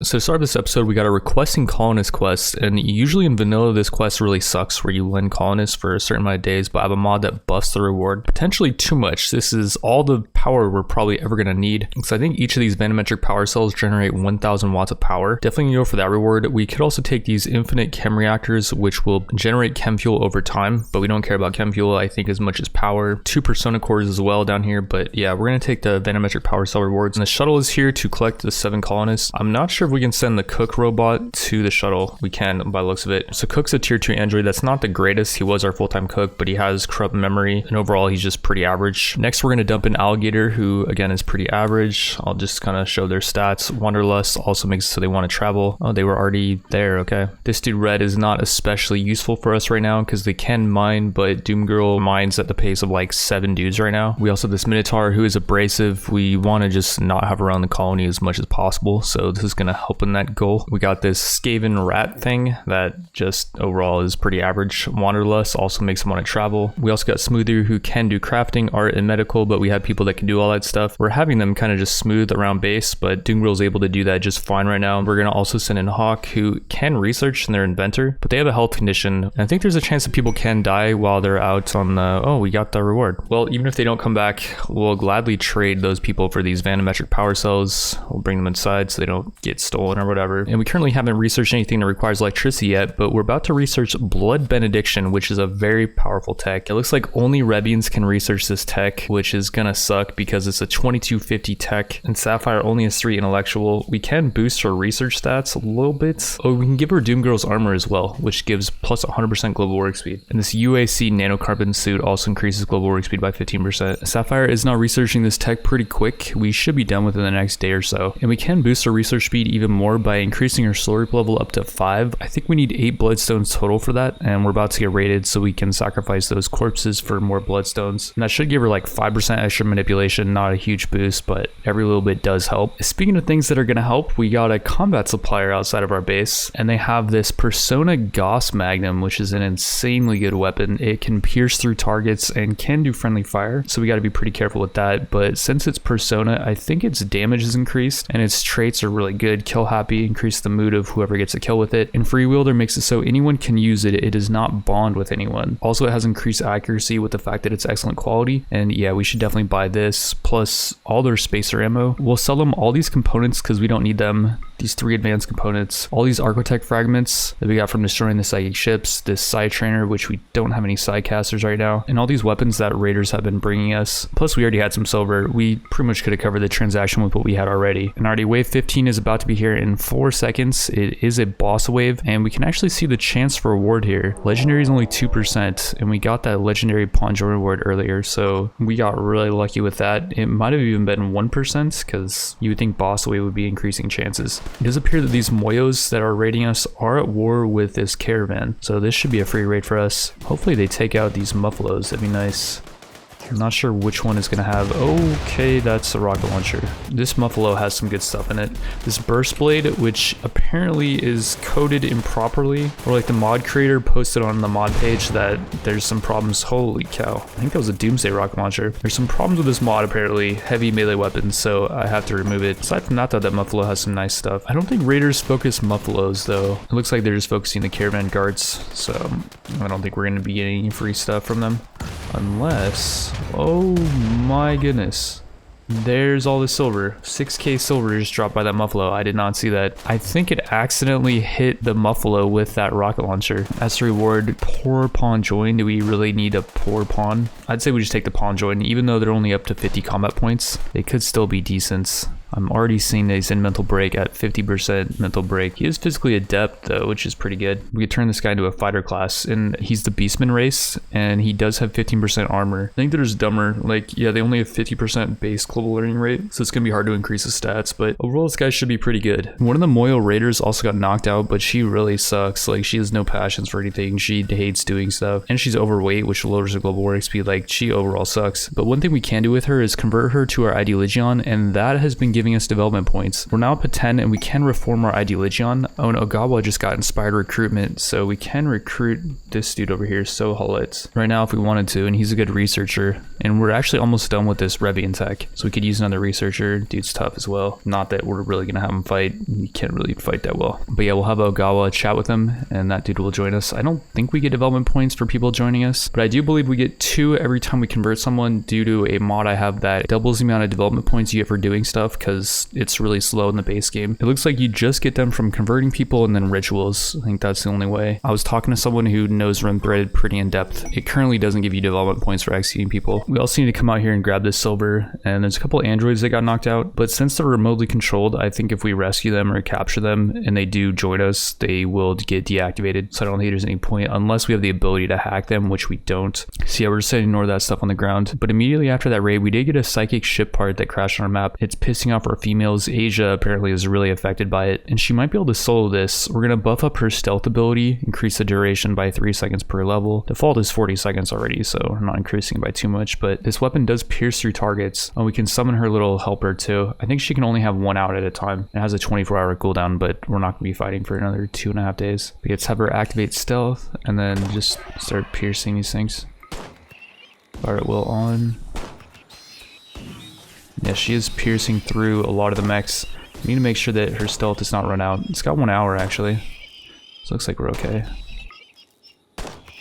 So to start this episode, we got a requesting colonist quest, and usually in vanilla this quest really sucks where you lend colonists for a certain amount of days, but I have a mod that buffs the reward potentially too much. This is all the power we're probably ever going to need, because I think each of these Vanometric power cells generate 1000 watts of power. Definitely gonna go for that reward. We could also take these infinite chem reactors, which will generate chem fuel over time, but we don't care about chem fuel I think as much as power. 2 persona cores as well down here, but yeah, we're going to take the Vanometric power cell rewards, and the shuttle is here to collect the 7 colonists. I'm not sure if we can send the Cook robot to the shuttle. We can by the looks of it. So Cook's a tier 2 android. That's not the greatest. He was our full-time cook, but he has corrupt memory, and overall he's just pretty average. Next we're going to dump an alligator, who again is pretty average. I'll just kind of show their stats. Wanderlust also makes it so they want to travel. Oh, they were already there. Okay. This dude Red is not especially useful for us right now because they can mine, but Doomgirl mines at the pace of like 7 dudes right now. We also have this Minotaur who is abrasive. We want to just not have around the colony as much as possible, so this is going to help in that goal. We got this Skaven rat thing that just overall is pretty average. Wanderlust also makes him want to travel. We also got Smoother, who can do crafting, art, and medical, but we have people that can do all that stuff. We're having them kind of just smooth around base, but Doomgirl is able to do that just fine right now. We're going to also send in Hawk, who can research and they're inventor, but they have a health condition. And I think there's a chance that people can die while they're out on the, oh, we got the reward. Well, even if they don't come back, we'll gladly trade those people for these Vanometric power cells. We'll bring them inside so they don't get stolen or whatever. And we currently haven't researched anything that requires electricity yet, but we're about to research Blood Benediction, which is a very powerful tech. It looks like only Rebians can research this tech, which is gonna suck because it's a 2250 tech, and Sapphire only has 3 intellectual. We can boost her research stats a little bit. Oh, we can give her Doomgirl's armor as well, which gives plus 100% global work speed. And this UAC nanocarbon suit also increases global work speed by 15%. Sapphire is now researching this tech pretty quick. We should be done within the next day or so. And we can boost her research speed even more by increasing her soul reap level up to 5. I think we need 8 bloodstones total for that, and we're about to get raided, so we can sacrifice those corpses for more bloodstones. And that should give her like 5% extra manipulation. Not a huge boost, but every little bit does help. Speaking of things that are going to help, we got a combat supplier outside of our base, and they have this Persona Gauss Magnum, which is an insanely good weapon. It can pierce through targets and can do friendly fire, so we got to be pretty careful with that. But since it's Persona, I think its damage is increased, and its traits are really good. Kill happy, increase the mood of whoever gets a kill with it, and Freewielder makes it so anyone can use it. It does not bond with anyone. Also, it has increased accuracy with the fact that it's excellent quality, and yeah, we should definitely buy this plus all their spacer ammo. We'll sell them all these components because we don't need them. These 3 advanced components, all these Architect fragments that we got from destroying the psychic ships, this Psy Trainer, which we don't have any Psy casters right now, and all these weapons that raiders have been bringing us. Plus we already had some silver. We pretty much could have covered the transaction with what we had already. And already wave 15 is about to be here in 4 seconds. It is a boss wave, and we can actually see the chance for reward here. Legendary is only 2%, and we got that legendary Ponjo reward earlier, so we got really lucky with that. It might have even been 1% because you would think boss wave would be increasing chances. It does appear that these Moyos that are raiding us are at war with this caravan, so this should be a free raid for us. Hopefully they take out these Muffalos. That'd be nice. I'm not sure which one is going to have. Okay, that's a rocket launcher. This Muffalo has some good stuff in it. This Burst Blade, which apparently is coded improperly, or like the mod creator posted on the mod page that there's some problems. Holy cow. I think that was a Doomsday rocket launcher. There's some problems with this mod apparently. Heavy melee weapons, so I have to remove it. Aside from that though, that Muffalo has some nice stuff. I don't think raiders focus Muffalos though. It looks like they're just focusing the caravan guards, so I don't think we're going to be getting any free stuff from them. Unless, oh my goodness, there's all the silver. 6k silver just dropped by that Muffalo. I did not see that. I think it accidentally hit the Muffalo with that rocket launcher. As a reward, poor pawn join. Do we really need a poor pawn? I'd say we just take the pawn join. Even though they're only up to 50 combat points, they could still be decent. I'm already seeing that he's in mental break at 50% mental break. He is physically adept though, which is pretty good. We could turn this guy into a fighter class, and he's the Beastman race, and he does have 15% armor. I think there's dumber, like, yeah, they only have 50% base global learning rate, so it's gonna be hard to increase his stats, but overall this guy should be pretty good. One of the Moyo raiders also got knocked out, but she really sucks. Like, she has no passions for anything. She hates doing stuff, and she's overweight, which lowers her global work speed. Like, she overall sucks. But one thing we can do with her is convert her to our ID Legion, and that has been giving us development points. We're now up to 10 and we can reform our ID Legion. Oh, and Ogawa just got inspired recruitment, so we can recruit this dude over here, So Hullets, right now if we wanted to, and he's a good researcher. And we're actually almost done with this Revian tech, so we could use another researcher. Dude's tough as well. Not that we're really gonna have him fight. He can't really fight that well. But yeah, we'll have Ogawa chat with him, and that dude will join us. I don't think we get development points for people joining us, but I do believe we get 2 every time we convert someone due to a mod I have that doubles the amount of development points you get for doing stuff because it's really slow in the base game. It looks like you just get them from converting people and then rituals. I think that's the only way. I was talking to someone who knows Run Threaded pretty in depth. It currently doesn't give you development points for executing people. We also need to come out here and grab this silver, and there's a couple androids that got knocked out, but since they're remotely controlled, I think if we rescue them or capture them and they do join us, they will get deactivated. So I don't think there's any point unless we have the ability to hack them, which we don't. So yeah, we're just gonna ignore that stuff on the ground. But immediately after that raid, we did get a psychic ship part that crashed on our map. It's pissing off our females. Asia apparently is really affected by it, and she might be able to solo this. We're gonna buff up her stealth ability, increase the duration by 3 seconds per level. Default is 40 seconds already, so we're not increasing by too much, but this weapon does pierce through targets. And we can summon her little helper too. I think she can only have 1 out at a time. It has a 24-hour cooldown, but we're not gonna be fighting for another 2.5 days. But let's have her activate stealth and then just start piercing these things. Fire at will on. Yeah, she is piercing through a lot of the mechs. We need to make sure that her stealth does not run out. It's got 1 hour actually. So looks like we're okay.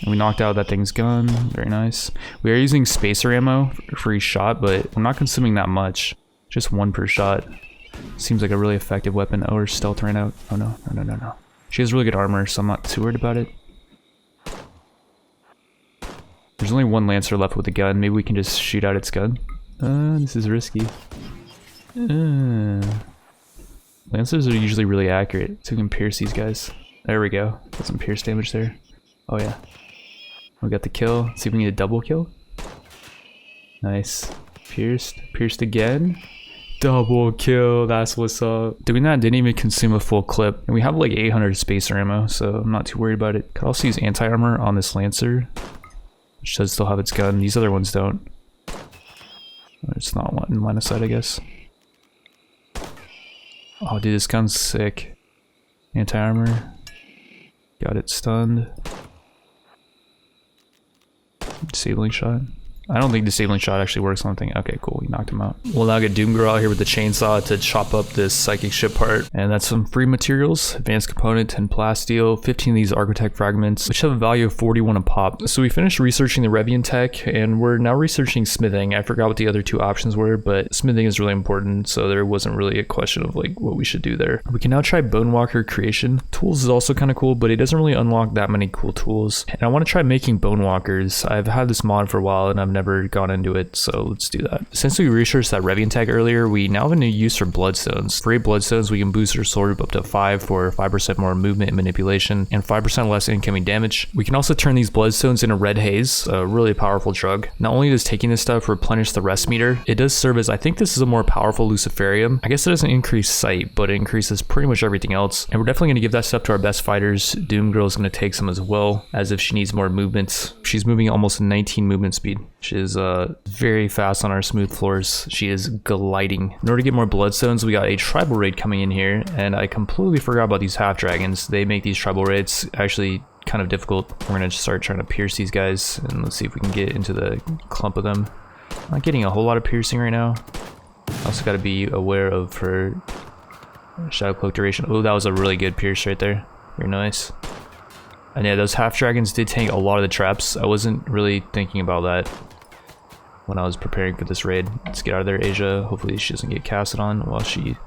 And we knocked out that thing's gun. Very nice. We are using spacer ammo for each shot, but I'm not consuming that much. Just 1 per shot. Seems like a really effective weapon. Oh, her stealth ran out. Oh no, no, no, no, no. She has really good armor, so I'm not too worried about it. There's only 1 Lancer left with a gun. Maybe we can just shoot out its gun. This is risky. Lancers are usually really accurate, so we can pierce these guys. There we go. Got some pierce damage there. Oh yeah. We got the kill. Let's see if we need a double kill. Nice. Pierced. Pierced again. Double kill. That's what's up. Doing that didn't even consume a full clip. And we have like 800 spacer ammo, so I'm not too worried about it. Could also use anti-armor on this Lancer, which does still have its gun. These other ones don't. It's not in line of sight, I guess. Oh, dude, this gun's sick. Anti-armor. Got it stunned. Disabling shot. I don't think disabling shot actually works on the thing. Okay, cool. We knocked him out. We'll now get Doomgirl out here with the chainsaw to chop up this psychic ship part. And that's some free materials. Advanced component, 10 plasteel, 15 of these architect fragments, which have a value of 41 a pop. So we finished researching the Revian tech, and we're now researching smithing. I forgot what the other 2 options were, but smithing is really important, so there wasn't really a question of like what we should do there. We can now try Bonewalker creation. Tools is also kind of cool, but it doesn't really unlock that many cool tools. And I want to try making Bonewalkers. I've had this mod for a while, and I've never gone into it, so let's do that. Since we researched that Revian tag earlier, we now have a new use for bloodstones. For 8 bloodstones, we can boost our sword up to 5 for 5% more movement and manipulation and 5% less incoming damage. We can also turn these bloodstones into red haze, a really powerful drug. Not only does taking this stuff replenish the rest meter, it does serve as, I think this is a more powerful luciferium. I guess it doesn't increase sight, but it increases pretty much everything else. And we're definitely going to give that stuff to our best fighters. Doomgirl is going to take some as well, as if she needs more movements. She's moving almost 19 movement speed. She is very fast on our smooth floors. She is gliding. In order to get more bloodstones, we got a tribal raid coming in here, and I completely forgot about these half dragons. They make these tribal raids actually kind of difficult. We're gonna just start trying to pierce these guys, and let's see if we can get into the clump of them. Not getting a whole lot of piercing right now. Also got to be aware of her shadow cloak duration. Oh, that was a really good pierce right there. Very nice. And yeah, those half dragons did tank a lot of the traps. I wasn't really thinking about that when I was preparing for this raid. Let's get out of there, Asia. Hopefully she doesn't get casted on while she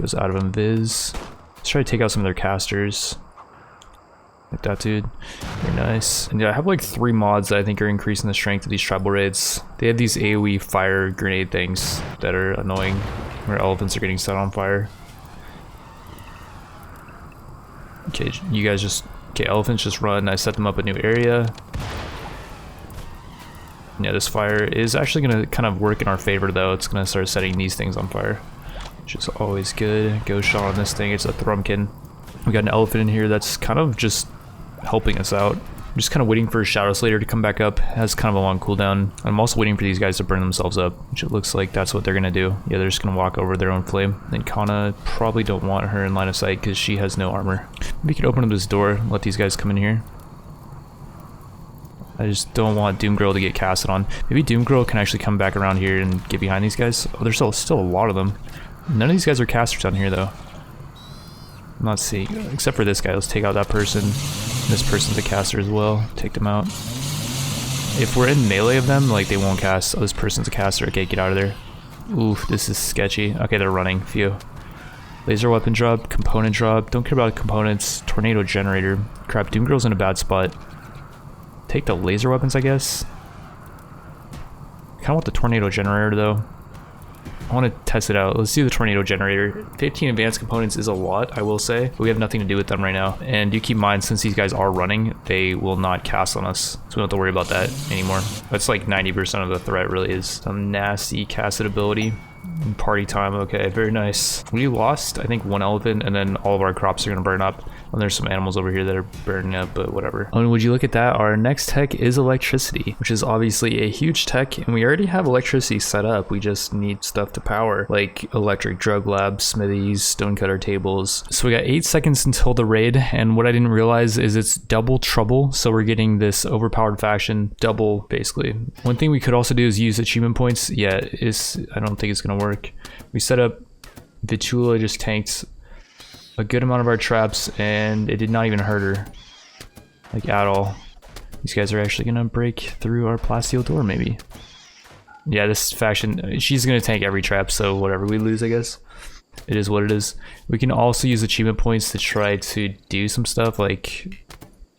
goes out of invis. Let's try to take out some of their casters. Like that dude. Very nice. And yeah, I have like 3 mods that I think are increasing the strength of these tribal raids. They have these AoE fire grenade things that are annoying, where elephants are getting set on fire. Okay, you guys just... Okay, elephants just run. I set them up a new area. Yeah, this fire is actually going to kind of work in our favor, though. It's going to start setting these things on fire, which is always good. Ghost shot on this thing. It's a Thrumkin. We got an elephant in here that's kind of just helping us out. I'm just kind of waiting for Shadow Slayer to come back up. It has kind of a long cooldown. I'm also waiting for these guys to burn themselves up, which it looks like that's what they're gonna do. Yeah, they're just gonna walk over their own flame. And Kana probably don't want her in line of sight because she has no armor. Maybe we could open up this door, let these guys come in here. I just don't want Doomgirl to get casted on. Maybe Doomgirl can actually come back around here and get behind these guys. Oh, there's still a lot of them. None of these guys are casters on here though. I'm not seeing, except for this guy. Let's take out that person. This person's a caster as well. Take them out. If we're in melee of them, like they won't cast. Oh, this person's a caster. Okay, get out of there. Oof, this is sketchy. Okay, they're running. Phew. Laser weapon drop, component drop. Don't care about components. Tornado generator. Crap, Doomgirl's in a bad spot. Take the laser weapons, I guess. Kinda want the tornado generator though. I want to test it out. Let's do the tornado generator. 15 advanced components is a lot, I will say. But we have nothing to do with them right now. And do keep in mind, since these guys are running, they will not cast on us. So we don't have to worry about that anymore. That's like 90% of the threat really is some nasty casted ability. Party time, okay, very nice. We lost, I think, one elephant, and then all of our crops are gonna burn up. And there's some animals over here that are burning up, but whatever. And would you look at that, our next tech is electricity, which is obviously a huge tech, and we already have electricity set up. We just need stuff to power, like electric drug labs, smithies, stonecutter tables. So we got 8 seconds until the raid, and what I didn't realize is it's double trouble, so we're getting this overpowered faction double, basically. One thing we could also do is use achievement points. Yeah, I don't think it's gonna work. We set up Vitula, just tanked a good amount of our traps, and it did not even hurt her, like at all. These guys are actually gonna break through our plasteel door, maybe. Yeah, this faction, she's gonna tank every trap, so whatever we lose, I guess. It is what it is. We can also use achievement points to try to do some stuff, like,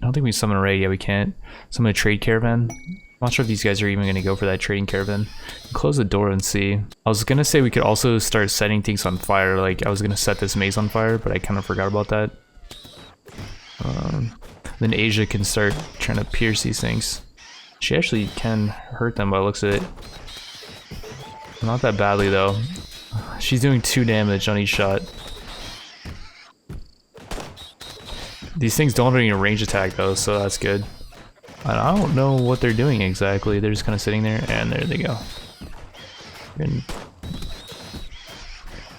I don't think we can summon a raid. Yeah, we can't. Summon a trade caravan. I'm not sure if these guys are even going to go for that trading caravan. Close the door and see. I was going to say we could also start setting things on fire. Like, I was going to set this maze on fire, but I kind of forgot about that. Then Asia can start trying to pierce these things. She actually can hurt them by the looks of it. Not that badly, though. She's doing 2 damage on each shot. These things don't have any range attack, though, so that's good. I don't know what they're doing exactly. They're just kind of sitting there, and there they go. And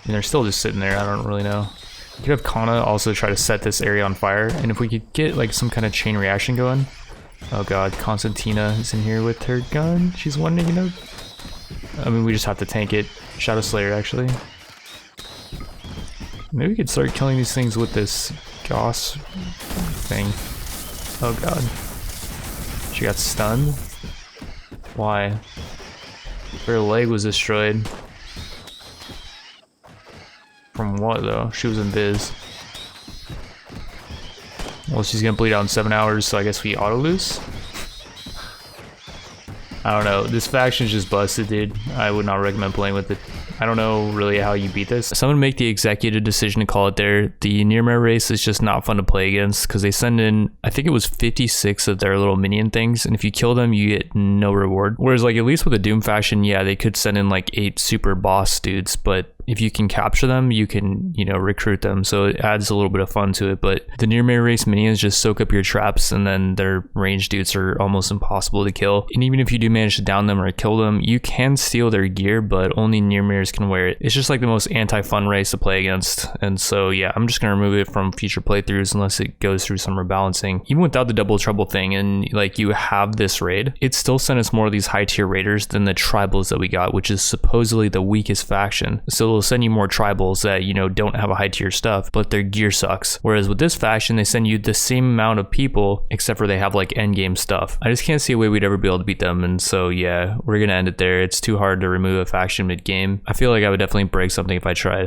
they're still just sitting there. I don't really know. You could have Kana also try to set this area on fire, and if we could get like some kind of chain reaction going. Oh god, Constantina is in here with her gun. She's wanting to know. I mean, we just have to tank it. Shadow Slayer, actually. Maybe we could start killing these things with this Gauss thing. Oh god. She got stunned? Why? Her leg was destroyed. From what though? She was in Viz. Well, she's gonna bleed out in 7 hours, so I guess we auto lose? I don't know. This faction's just busted, dude. I would not recommend playing with it. I don't know really how you beat this. Someone make the executive decision to call it there. The Nightmare race is just not fun to play against because they send in, I think it was 56 of their little minion things, and if you kill them, you get no reward. Whereas like at least with the Doom faction, yeah, they could send in like 8 super boss dudes, but if you can capture them, you can, you know, recruit them. So it adds a little bit of fun to it. But the Nightmare race minions just soak up your traps, and then their ranged dudes are almost impossible to kill. And even if you do manage to down them or kill them, you can steal their gear, but only Nightmares can wear it. It's just like the most anti-fun race to play against. And so yeah, I'm just gonna remove it from future playthroughs unless it goes through some rebalancing. Even without the double trouble thing, and like you have this raid, it still sent us more of these high tier raiders than the tribals that we got, which is supposedly the weakest faction. So they'll send you more tribals that, you know, don't have a high tier stuff, but their gear sucks. Whereas with this faction, they send you the same amount of people, except for they have like end game stuff. I just can't see a way we'd ever be able to beat them. And so yeah, we're gonna end it there. It's too hard to remove a faction mid game. I feel like I would definitely break something if I tried.